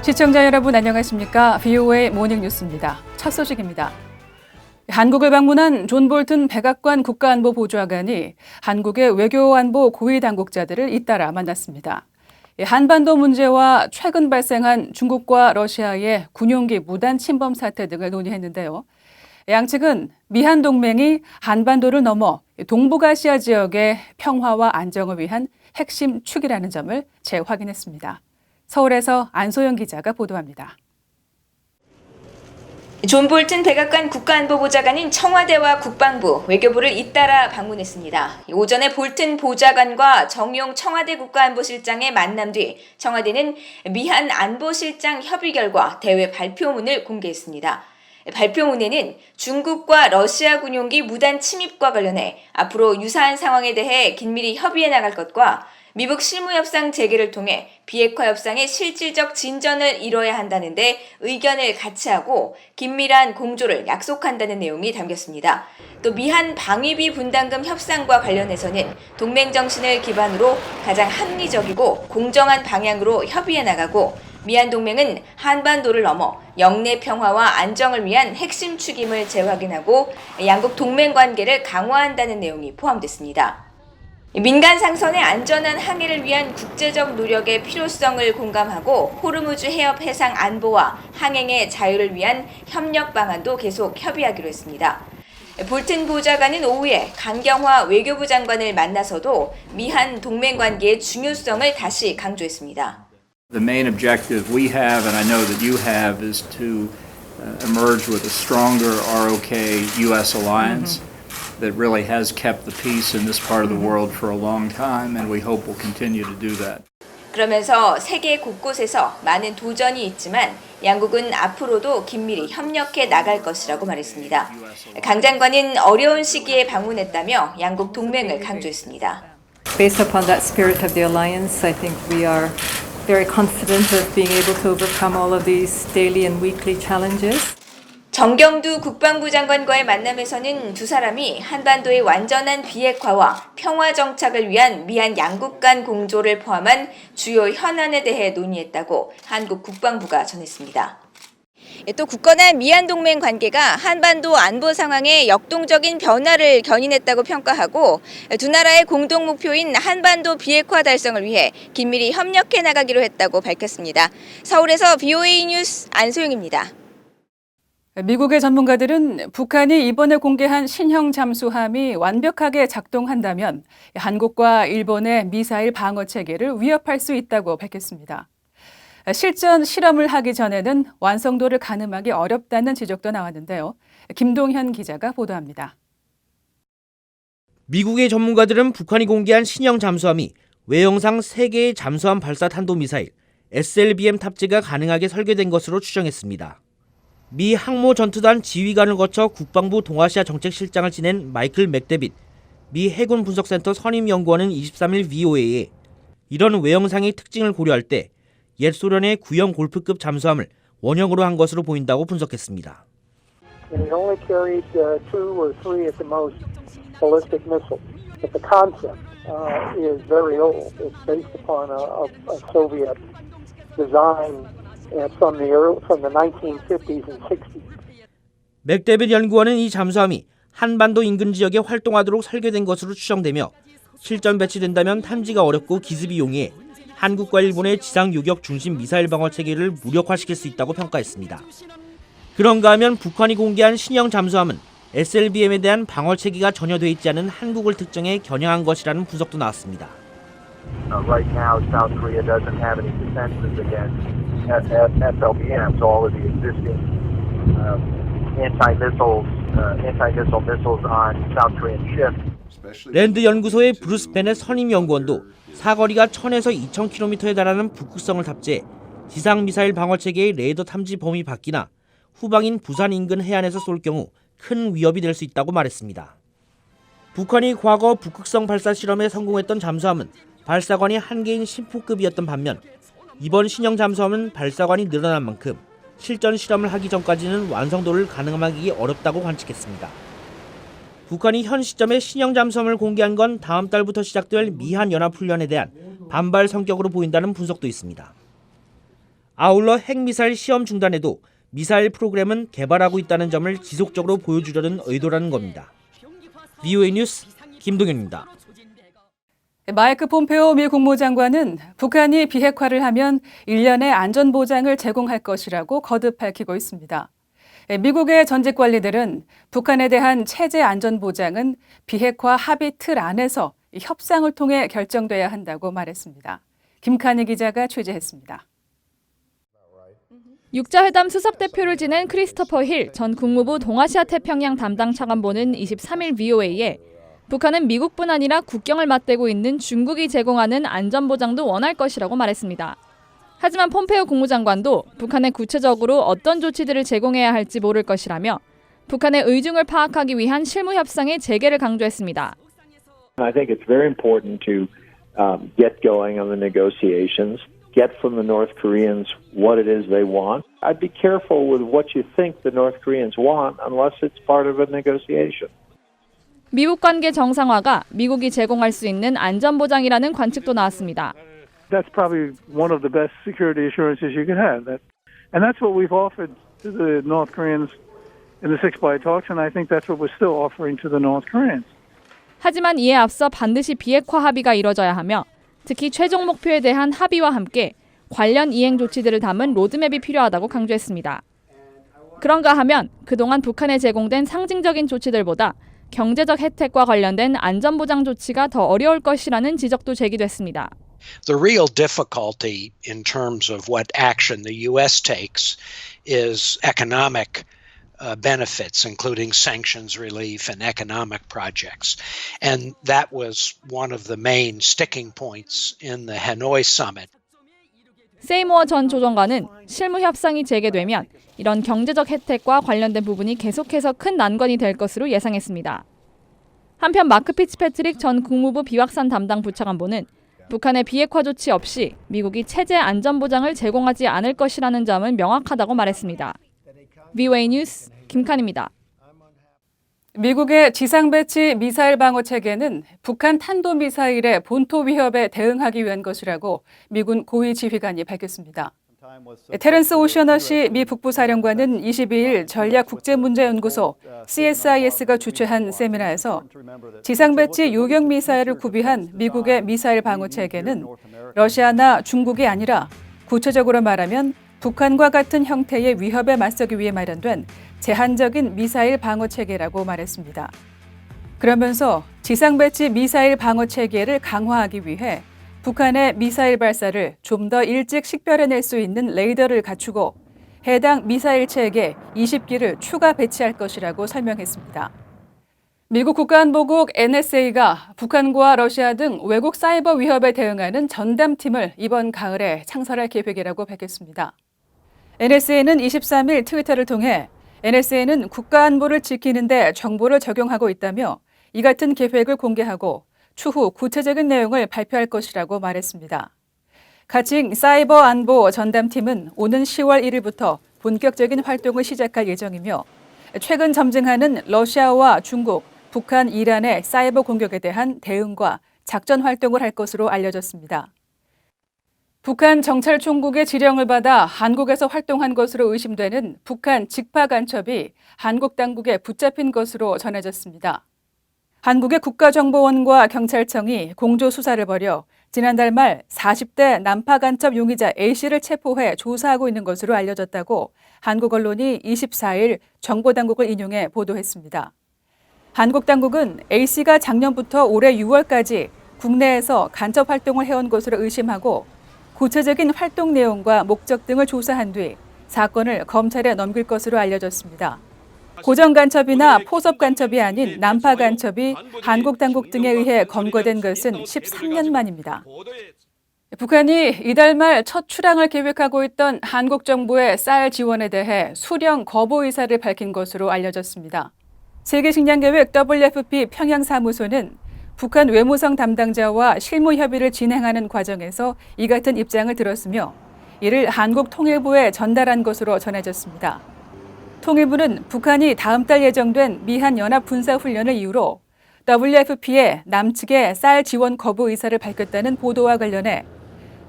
시청자 여러분 안녕하십니까? VOA 모닝뉴스입니다. 첫 소식입니다. 한국을 방문한 존 볼튼 백악관 국가안보보좌관이 한국의 외교안보 고위 당국자들을 잇따라 만났습니다. 한반도 문제와 최근 발생한 중국과 러시아의 군용기 무단 침범 사태 등을 논의했는데요. 양측은 미한 동맹이 한반도를 넘어 동북아시아 지역의 평화와 안정을 위한 핵심 축이라는 점을 재확인했습니다. 서울에서 안소영 기자가 보도합니다. 존 볼튼 백악관 국가안보보좌관인 청와대와 국방부, 외교부를 잇따라 방문했습니다. 오전에 볼튼 보좌관과 정용 청와대 국가안보실장의 만남 뒤 청와대는 미한 안보실장 협의 결과 대외 발표문을 공개했습니다. 발표문에는 중국과 러시아 군용기 무단 침입과 관련해 앞으로 유사한 상황에 대해 긴밀히 협의해 나갈 것과 미북 실무협상 재개를 통해 비핵화 협상의 실질적 진전을 이뤄야 한다는데 의견을 같이 하고 긴밀한 공조를 약속한다는 내용이 담겼습니다. 또 미한 방위비 분담금 협상과 관련해서는 동맹 정신을 기반으로 가장 합리적이고 공정한 방향으로 협의해 나가고 미한 동맹은 한반도를 넘어 영내 평화와 안정을 위한 핵심 축임을 재확인하고 양국 동맹 관계를 강화한다는 내용이 포함됐습니다. 민간 상선의 안전한 항해를 위한 국제적 노력의 필요성을 공감하고 호르무즈 해협 해상 안보와 항행의 자유를 위한 협력 방안도 계속 협의하기로 했습니다. 볼튼 보좌관은 오후에 강경화 외교부 장관을 만나서도 미한 동맹 관계의 중요성을 다시 강조했습니다. The main objective we have, and I know that you have, is to emerge with a stronger ROK-US alliance. That really has kept the peace in this part of the world for a long time, and we hope will continue to do that. 그러면서 세계 곳곳에서 많은 도전이 있지만 양국은 앞으로도 긴밀히 협력해 나갈 것이라고 말했습니다. 강 장관은 어려운 시기에 방문했다며 양국 동맹을 강조했습니다. Based upon that spirit of the alliance, I think we are very confident of being able to overcome all of these daily and weekly challenges. 정경두 국방부 장관과의 만남에서는 두 사람이 한반도의 완전한 비핵화와 평화 정착을 위한 미한 양국 간 공조를 포함한 주요 현안에 대해 논의했다고 한국 국방부가 전했습니다. 또 굳건한 미한 동맹 관계가 한반도 안보 상황에 역동적인 변화를 견인했다고 평가하고 두 나라의 공동 목표인 한반도 비핵화 달성을 위해 긴밀히 협력해 나가기로 했다고 밝혔습니다. 서울에서 VOA 뉴스 안소영입니다. 미국의 전문가들은 북한이 이번에 공개한 신형 잠수함이 완벽하게 작동한다면 한국과 일본의 미사일 방어 체계를 위협할 수 있다고 밝혔습니다. 실전 실험을 하기 전에는 완성도를 가늠하기 어렵다는 지적도 나왔는데요. 김동현 기자가 보도합니다. 미국의 전문가들은 북한이 공개한 신형 잠수함이 외형상 3개의 잠수함 발사 탄도미사일 SLBM 탑재가 가능하게 설계된 것으로 추정했습니다. 미 항모전투단 지휘관을 거쳐 국방부 동아시아 정책실장을 지낸 마이클 맥데빗 미 해군 분석센터 선임연구원은 23일 VOA에 이런 외형상의 특징을 고려할 때 옛 소련의 구형 골프급 잠수함을 원형으로 한 것으로 보인다고 분석했습니다. It only carried 2 or 3 at the most ballistic missiles. But the concept is very old. It's based upon a Soviet design from the 1950s and 60s. 맥데빗 연구원은 이 잠수함이 한반도 인근 지역에 활동하도록 설계된 것으로 추정되며 실전 배치된다면 탐지가 어렵고 기습이 용이해 한국과 일본의 지상 요격 중심 미사일 방어 체계를 무력화시킬 수 있다고 평가했습니다. 그런가 하면 북한이 공개한 신형 잠수함은 SLBM에 대한 방어 체계가 전혀 돼 있지 않은 한국을 특정해 겨냥한 것이라는 분석도 나왔습니다. Right now, South Korea doesn't have any defenses against SLBMs. All of the existing anti-missile missiles on South Korean ships. 랜드 연구소의 브루스 베넷 선임 연구원도 사거리가 1000에서 2000km에 달하는 북극성을 탑재해 지상 미사일 방어 체계의 레이더 탐지 범위 밖이나 후방인 부산 인근 해안에서 쏠 경우 큰 위협이 될 수 있다고 말했습니다. 북한이 과거 북극성 발사 실험에 성공했던 잠수함은 발사관이 1개인 심포급이었던 반면 이번 신형 잠수함은 발사관이 늘어난 만큼 실전 실험을 하기 전까지는 완성도를 가늠하기 어렵다고 관측했습니다. 북한이 현 시점에 신형 잠수함을 공개한 건 다음 달부터 시작될 미한 연합훈련에 대한 반발 성격으로 보인다는 분석도 있습니다. 아울러 핵미사일 시험 중단에도 미사일 프로그램은 개발하고 있다는 점을 지속적으로 보여주려는 의도라는 겁니다. VOA 뉴스 김동현입니다. 마이크 폼페오 미 국무장관은 북한이 비핵화를 하면 1년의 안전보장을 제공할 것이라고 거듭 밝히고 있습니다. 미국의 전직 관리들은 북한에 대한 체제 안전보장은 비핵화 합의 틀 안에서 협상을 통해 결정돼야 한다고 말했습니다. 김칸희 기자가 취재했습니다. 육자회담 수석대표를 지낸 크리스토퍼 힐 전 국무부 동아시아 태평양 담당 차관보는 23일 VOA에 북한은 미국뿐 아니라 국경을 맞대고 있는 중국이 제공하는 안전보장도 원할 것이라고 말했습니다. 하지만 폼페오 국무장관도 북한에 구체적으로 어떤 조치들을 제공해야 할지 모를 것이라며 북한의 의중을 파악하기 위한 실무 협상의 재개를 강조했습니다. I think it's very important to get going on the negotiations, get from the North Koreans what it is they want. I'd be careful with what you think the North Koreans want unless it's part of a negotiation. 미국 관계 정상화가 미국이 제공할 수 있는 안전보장이라는 관측도 나왔습니다. That's probably one of the best security assurances you can have. And that's what we've offered to the North Koreans in the six-by talks, and I think that's what we're still offering to the North Koreans. 하지만 이에 앞서 반드시 비핵화 합의가 이뤄져야 하며 특히 최종 목표에 대한 합의와 함께 관련 이행 조치들을 담은 로드맵이 필요하다고 강조했습니다. 그런가 하면 그동안 북한에 제공된 상징적인 조치들보다 경제적 혜택과 관련된 안전보장 조치가 더 어려울 것이라는 지적도 제기됐습니다. The real difficulty in terms of what action the U.S. takes is economic benefits, including sanctions relief and economic projects. And that was one of the main sticking points in the Hanoi summit. 세이모어 전 조정관은 실무 협상이 재개되면 이런 경제적 혜택과 관련된 부분이 계속해서 큰 난관이 될 것으로 예상했습니다. 한편 마크 피츠패트릭 전 국무부 비확산 담당 부차관보는 북한의 비핵화 조치 없이 미국이 체제 안전보장을 제공하지 않을 것이라는 점은 명확하다고 말했습니다. VOA 뉴스 김칸입니다. 미국의 지상배치 미사일 방어 체계는 북한 탄도미사일의 본토 위협에 대응하기 위한 것이라고 미군 고위 지휘관이 밝혔습니다. 테런스 오셔너시 미 북부사령관은 22일 전략국제문제연구소 CSIS가 주최한 세미나에서 지상배치 요격 미사일을 구비한 미국의 미사일 방어 체계는 러시아나 중국이 아니라 구체적으로 말하면 북한과 같은 형태의 위협에 맞서기 위해 마련된 제한적인 미사일 방어 체계라고 말했습니다. 그러면서 지상배치 미사일 방어 체계를 강화하기 위해 북한의 미사일 발사를 좀 더 일찍 식별해낼 수 있는 레이더를 갖추고 해당 미사일 체계 20기를 추가 배치할 것이라고 설명했습니다. 미국 국가안보국 NSA가 북한과 러시아 등 외국 사이버 위협에 대응하는 전담팀을 이번 가을에 창설할 계획이라고 밝혔습니다. NSA는 23일 트위터를 통해 NSA는 국가안보를 지키는 데 정보를 적용하고 있다며 이 같은 계획을 공개하고 추후 구체적인 내용을 발표할 것이라고 말했습니다. 가칭 사이버 안보 전담팀은 오는 10월 1일부터 본격적인 활동을 시작할 예정이며 최근 점증하는 러시아와 중국, 북한, 이란의 사이버 공격에 대한 대응과 작전 활동을 할 것으로 알려졌습니다. 북한 정찰총국의 지령을 받아 한국에서 활동한 것으로 의심되는 북한 직파 간첩이 한국 당국에 붙잡힌 것으로 전해졌습니다. 한국의 국가정보원과 경찰청이 공조 수사를 벌여 지난달 말 40대 난파 간첩 용의자 A씨를 체포해 조사하고 있는 것으로 알려졌다고 한국 언론이 24일 정보당국을 인용해 보도했습니다. 한국 당국은 A씨가 작년부터 올해 6월까지 국내에서 간첩 활동을 해온 것으로 의심하고 구체적인 활동 내용과 목적 등을 조사한 뒤 사건을 검찰에 넘길 것으로 알려졌습니다. 고정 간첩이나 포섭 간첩이 아닌 난파 간첩이 한국 당국 등에 의해 검거된 것은 13년 만입니다. 북한이 이달 말 첫 출항을 계획하고 있던 한국 정부의 쌀 지원에 대해 수령 거부 의사를 밝힌 것으로 알려졌습니다. 세계식량계획 WFP 평양사무소는 북한 외무성 담당자와 실무 협의를 진행하는 과정에서 이 같은 입장을 들었으며 이를 한국 통일부에 전달한 것으로 전해졌습니다. 통일부는 북한이 다음 달 예정된 미한 연합 군사훈련을 이유로 WFP에 남측의 쌀 지원 거부 의사를 밝혔다는 보도와 관련해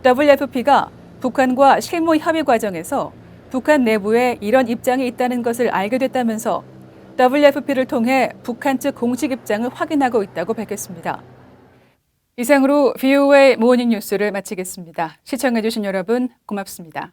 WFP가 북한과 실무 협의 과정에서 북한 내부에 이런 입장이 있다는 것을 알게 됐다면서 WFP를 통해 북한 측 공식 입장을 확인하고 있다고 밝혔습니다. 이상으로 VOA 모닝 뉴스를 마치겠습니다. 시청해주신 여러분 고맙습니다.